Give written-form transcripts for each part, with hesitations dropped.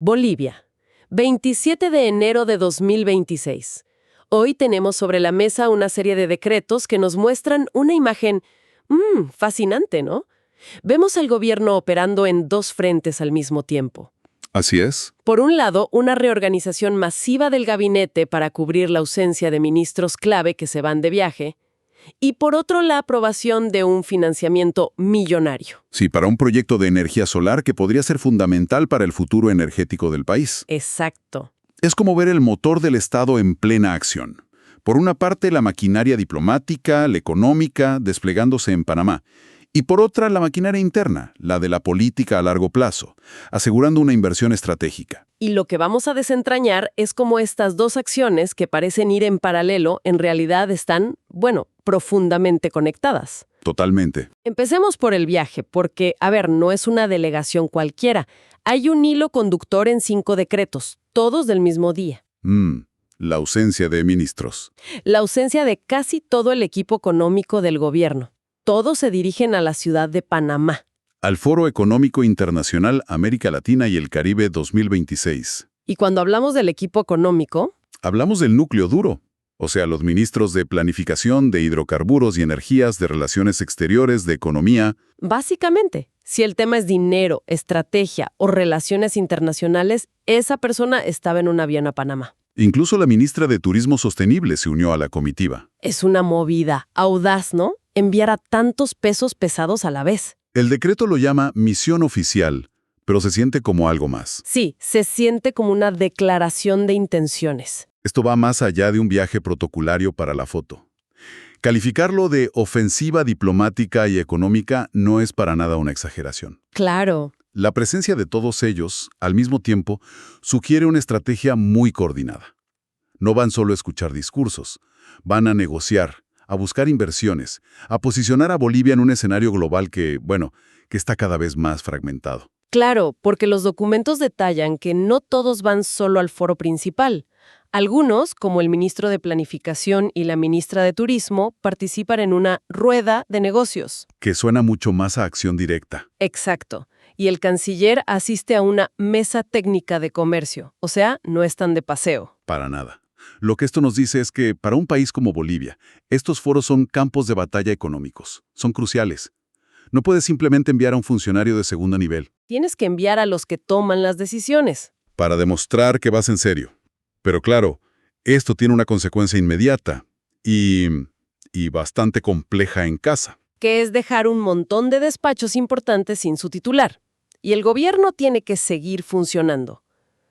Bolivia, 27 de enero de 2026. Hoy tenemos sobre la mesa una serie de decretos que nos muestran una imagen fascinante, ¿no? Vemos al gobierno operando en dos frentes al mismo tiempo. Así es. Por un lado, una reorganización masiva del gabinete para cubrir la ausencia de ministros clave que se van de viaje, y por otro, la aprobación de un financiamiento millonario. Sí, para un proyecto de energía solar que podría ser fundamental para el futuro energético del país. Exacto. Es como ver el motor del Estado en plena acción. Por una parte, la maquinaria diplomática, la económica, desplegándose en Panamá. Y por otra, la maquinaria interna, la de la política a largo plazo, asegurando una inversión estratégica. Y lo que vamos a desentrañar es cómo estas dos acciones, que parecen ir en paralelo, en realidad están, profundamente conectadas. Totalmente. Empecemos por el viaje, porque, no es una delegación cualquiera. Hay un hilo conductor en 5 decretos, todos del mismo día. La ausencia de ministros. La ausencia de casi todo el equipo económico del gobierno. Todos se dirigen a la ciudad de Panamá. Al Foro Económico Internacional América Latina y el Caribe 2026. Y cuando hablamos del equipo económico, hablamos del núcleo duro, o sea, los ministros de Planificación, de Hidrocarburos y Energías, de Relaciones Exteriores, de Economía. Básicamente, si el tema es dinero, estrategia o relaciones internacionales, esa persona estaba en un avión a Panamá. Incluso la ministra de Turismo Sostenible se unió a la comitiva. Es una movida audaz, ¿no? Enviar a tantos pesos pesados a la vez. El decreto lo llama misión oficial, pero se siente como algo más. Sí, se siente como una declaración de intenciones. Esto va más allá de un viaje protocolario para la foto. Calificarlo de ofensiva diplomática y económica no es para nada una exageración. Claro. La presencia de todos ellos, al mismo tiempo, sugiere una estrategia muy coordinada. No van solo a escuchar discursos, van a negociar, a buscar inversiones, a posicionar a Bolivia en un escenario global que está cada vez más fragmentado. Claro, porque los documentos detallan que no todos van solo al foro principal. Algunos, como el ministro de Planificación y la ministra de Turismo, participan en una rueda de negocios. Que suena mucho más a acción directa. Exacto. Y el canciller asiste a una mesa técnica de comercio, o sea, no están de paseo. Para nada. Lo que esto nos dice es que, para un país como Bolivia, estos foros son campos de batalla económicos. Son cruciales. No puedes simplemente enviar a un funcionario de segundo nivel. Tienes que enviar a los que toman las decisiones. Para demostrar que vas en serio. Pero claro, esto tiene una consecuencia inmediata y bastante compleja en casa. Que es dejar un montón de despachos importantes sin su titular. Y el gobierno tiene que seguir funcionando.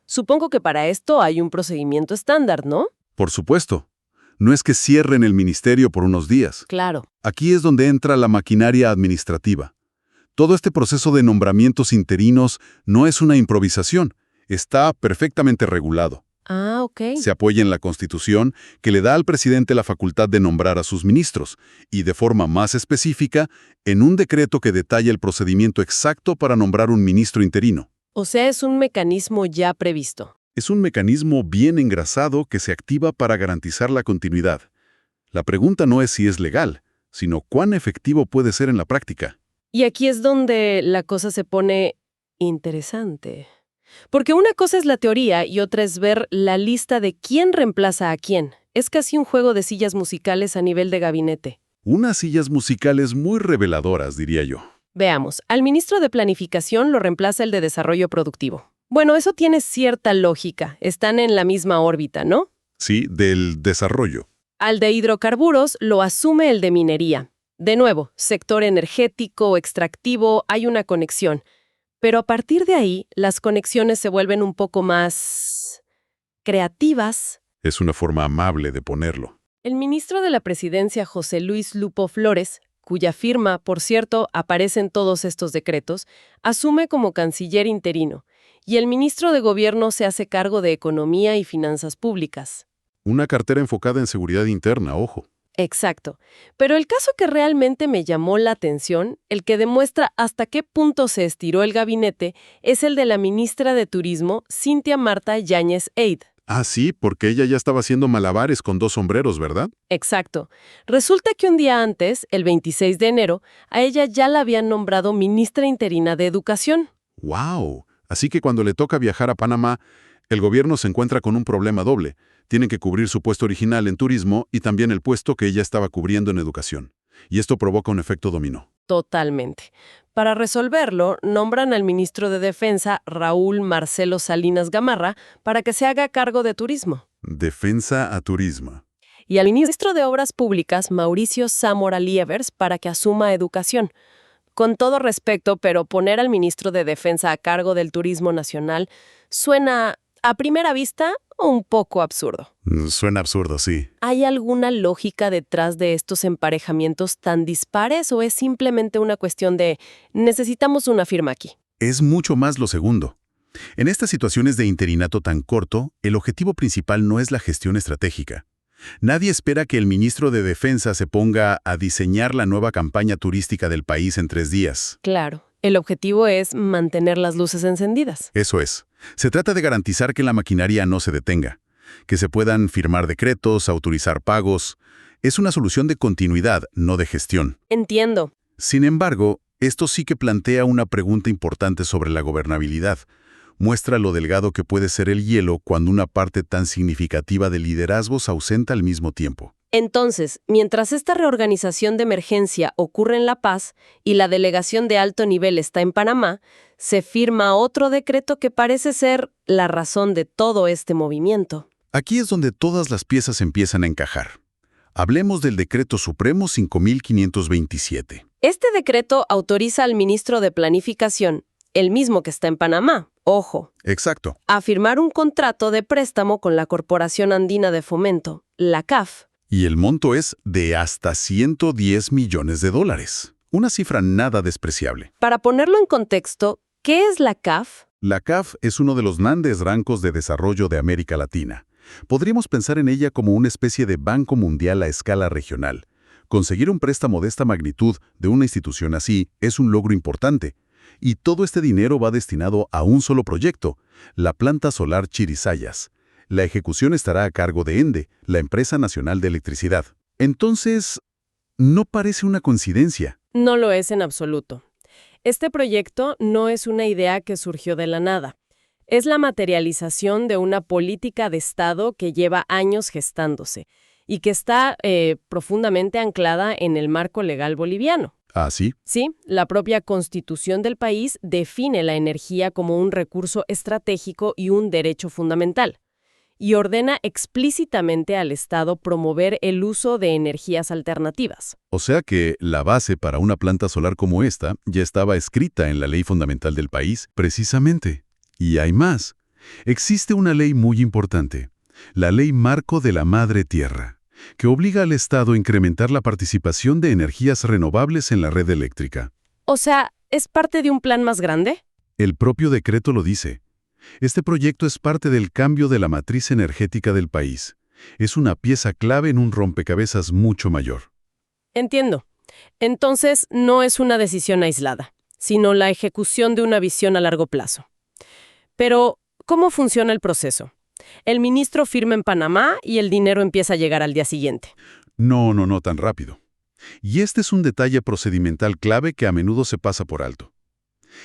Supongo que para esto hay un procedimiento estándar, ¿no? Por supuesto. No es que cierren el ministerio por unos días. Claro. Aquí es donde entra la maquinaria administrativa. Todo este proceso de nombramientos interinos no es una improvisación. Está perfectamente regulado. Ah, ok. Se apoya en la Constitución, que le da al presidente la facultad de nombrar a sus ministros, y de forma más específica, en un decreto que detalla el procedimiento exacto para nombrar un ministro interino. O sea, es un mecanismo ya previsto. Es un mecanismo bien engrasado que se activa para garantizar la continuidad. La pregunta no es si es legal, sino cuán efectivo puede ser en la práctica. Y aquí es donde la cosa se pone interesante. Porque una cosa es la teoría y otra es ver la lista de quién reemplaza a quién. Es casi un juego de sillas musicales a nivel de gabinete. Unas sillas musicales muy reveladoras, diría yo. Veamos, al ministro de Planificación lo reemplaza el de Desarrollo Productivo. Bueno, eso tiene cierta lógica. Están en la misma órbita, ¿no? Sí, del desarrollo. Al de Hidrocarburos lo asume el de Minería. De nuevo, sector energético, extractivo, hay una conexión. Pero a partir de ahí, las conexiones se vuelven un poco más creativas. Es una forma amable de ponerlo. El ministro de la Presidencia, José Luis Lupo Flores, cuya firma, por cierto, aparece en todos estos decretos, asume como canciller interino, y el ministro de Gobierno se hace cargo de Economía y Finanzas Públicas. Una cartera enfocada en seguridad interna, ojo. Exacto. Pero el caso que realmente me llamó la atención, el que demuestra hasta qué punto se estiró el gabinete, es el de la ministra de Turismo, Cintia Marta Yáñez Eid. Ah, sí, porque ella ya estaba haciendo malabares con 2 sombreros, ¿verdad? Exacto. Resulta que un día antes, el 26 de enero, a ella ya la habían nombrado ministra interina de Educación. ¡Wow! Así que cuando le toca viajar a Panamá, el gobierno se encuentra con un problema doble. Tienen que cubrir su puesto original en turismo y también el puesto que ella estaba cubriendo en educación. Y esto provoca un efecto dominó. Totalmente. Para resolverlo, nombran al ministro de Defensa, Raúl Marcelo Salinas Gamarra, para que se haga cargo de turismo. Defensa a turismo. Y al ministro de Obras Públicas, Mauricio Zamora Lievers, para que asuma educación. Con todo respeto, pero poner al ministro de Defensa a cargo del turismo nacional suena, a primera vista, un poco absurdo. Suena absurdo, sí. ¿Hay alguna lógica detrás de estos emparejamientos tan dispares o es simplemente una cuestión de necesitamos una firma aquí? Es mucho más lo segundo. En estas situaciones de interinato tan corto, el objetivo principal no es la gestión estratégica. Nadie espera que el ministro de Defensa se ponga a diseñar la nueva campaña turística del país en 3 días. Claro, el objetivo es mantener las luces encendidas. Eso es. Se trata de garantizar que la maquinaria no se detenga, que se puedan firmar decretos, autorizar pagos. Es una solución de continuidad, no de gestión. Entiendo. Sin embargo, esto sí que plantea una pregunta importante sobre la gobernabilidad. Muestra lo delgado que puede ser el hielo cuando una parte tan significativa de liderazgo se ausenta al mismo tiempo. Entonces, mientras esta reorganización de emergencia ocurre en La Paz y la delegación de alto nivel está en Panamá, se firma otro decreto que parece ser la razón de todo este movimiento. Aquí es donde todas las piezas empiezan a encajar. Hablemos del Decreto Supremo 5527. Este decreto autoriza al ministro de Planificación, el mismo que está en Panamá, ojo, Exacto. a firmar un contrato de préstamo con la Corporación Andina de Fomento, la CAF. Y el monto es de hasta $110 millones. Una cifra nada despreciable. Para ponerlo en contexto, ¿qué es la CAF? La CAF es uno de los grandes bancos de desarrollo de América Latina. Podríamos pensar en ella como una especie de banco mundial a escala regional. Conseguir un préstamo de esta magnitud de una institución así es un logro importante. Y todo este dinero va destinado a un solo proyecto, la planta solar Chirizayas. La ejecución estará a cargo de ENDE, la Empresa Nacional de Electricidad. Entonces, no parece una coincidencia. No lo es en absoluto. Este proyecto no es una idea que surgió de la nada. Es la materialización de una política de Estado que lleva años gestándose y que está profundamente anclada en el marco legal boliviano. ¿Ah, sí? Sí, la propia Constitución del país define la energía como un recurso estratégico y un derecho fundamental, y ordena explícitamente al Estado promover el uso de energías alternativas. O sea que la base para una planta solar como esta ya estaba escrita en la ley fundamental del país, precisamente. Y hay más. Existe una ley muy importante, la Ley Marco de la Madre Tierra, que obliga al Estado a incrementar la participación de energías renovables en la red eléctrica. O sea, ¿es parte de un plan más grande? El propio decreto lo dice. Este proyecto es parte del cambio de la matriz energética del país. Es una pieza clave en un rompecabezas mucho mayor. Entiendo. Entonces, no es una decisión aislada, sino la ejecución de una visión a largo plazo. Pero, ¿cómo funciona el proceso? El ministro firma en Panamá y el dinero empieza a llegar al día siguiente. No tan rápido. Y este es un detalle procedimental clave que a menudo se pasa por alto.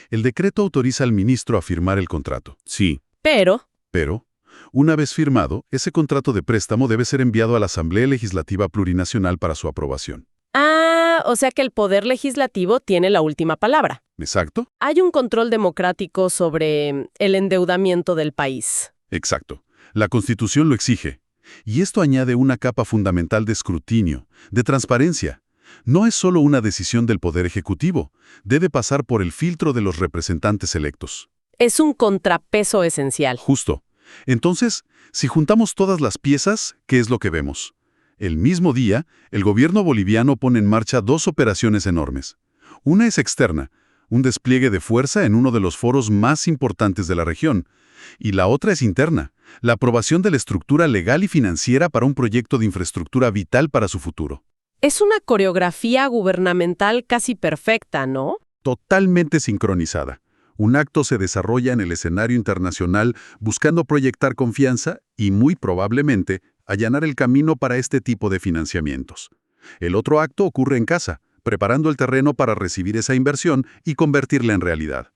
El decreto autoriza al ministro a firmar el contrato. Sí. Pero, una vez firmado, ese contrato de préstamo debe ser enviado a la Asamblea Legislativa Plurinacional para su aprobación. o sea que el poder legislativo tiene la última palabra. ¿Exacto? Hay un control democrático sobre el endeudamiento del país. Exacto. La Constitución lo exige. Y esto añade una capa fundamental de escrutinio, de transparencia. No es solo una decisión del Poder Ejecutivo, debe pasar por el filtro de los representantes electos. Es un contrapeso esencial. Justo. Entonces, si juntamos todas las piezas, ¿qué es lo que vemos? El mismo día, el gobierno boliviano pone en marcha 2 operaciones enormes. Una es externa, un despliegue de fuerza en uno de los foros más importantes de la región, y la otra es interna, la aprobación de la estructura legal y financiera para un proyecto de infraestructura vital para su futuro. Es una coreografía gubernamental casi perfecta, ¿no? Totalmente sincronizada. Un acto se desarrolla en el escenario internacional buscando proyectar confianza y, muy probablemente, allanar el camino para este tipo de financiamientos. El otro acto ocurre en casa, preparando el terreno para recibir esa inversión y convertirla en realidad.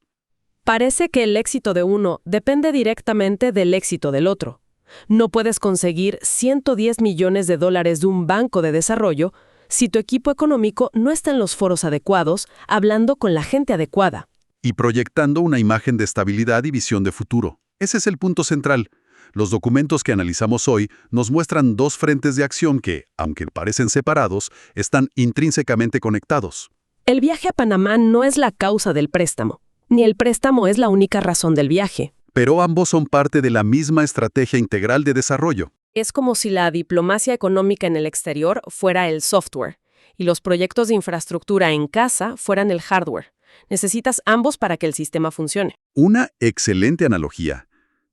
Parece que el éxito de uno depende directamente del éxito del otro. No puedes conseguir $110 millones de un banco de desarrollo si tu equipo económico no está en los foros adecuados, hablando con la gente adecuada. Y proyectando una imagen de estabilidad y visión de futuro. Ese es el punto central. Los documentos que analizamos hoy nos muestran dos frentes de acción que, aunque parecen separados, están intrínsecamente conectados. El viaje a Panamá no es la causa del préstamo, ni el préstamo es la única razón del viaje. Pero ambos son parte de la misma estrategia integral de desarrollo. Es como si la diplomacia económica en el exterior fuera el software y los proyectos de infraestructura en casa fueran el hardware. Necesitas ambos para que el sistema funcione. Una excelente analogía.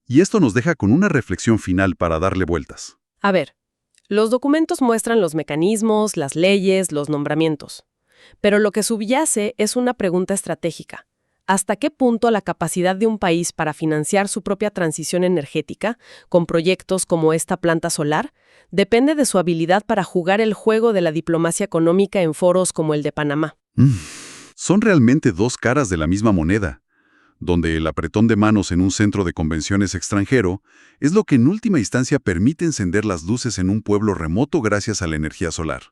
Y esto nos deja con una reflexión final para darle vueltas. A ver, los documentos muestran los mecanismos, las leyes, los nombramientos. Pero lo que subyace es una pregunta estratégica. ¿Hasta qué punto la capacidad de un país para financiar su propia transición energética, con proyectos como esta planta solar, depende de su habilidad para jugar el juego de la diplomacia económica en foros como el de Panamá? Son realmente dos caras de la misma moneda, donde el apretón de manos en un centro de convenciones extranjero es lo que en última instancia permite encender las luces en un pueblo remoto gracias a la energía solar.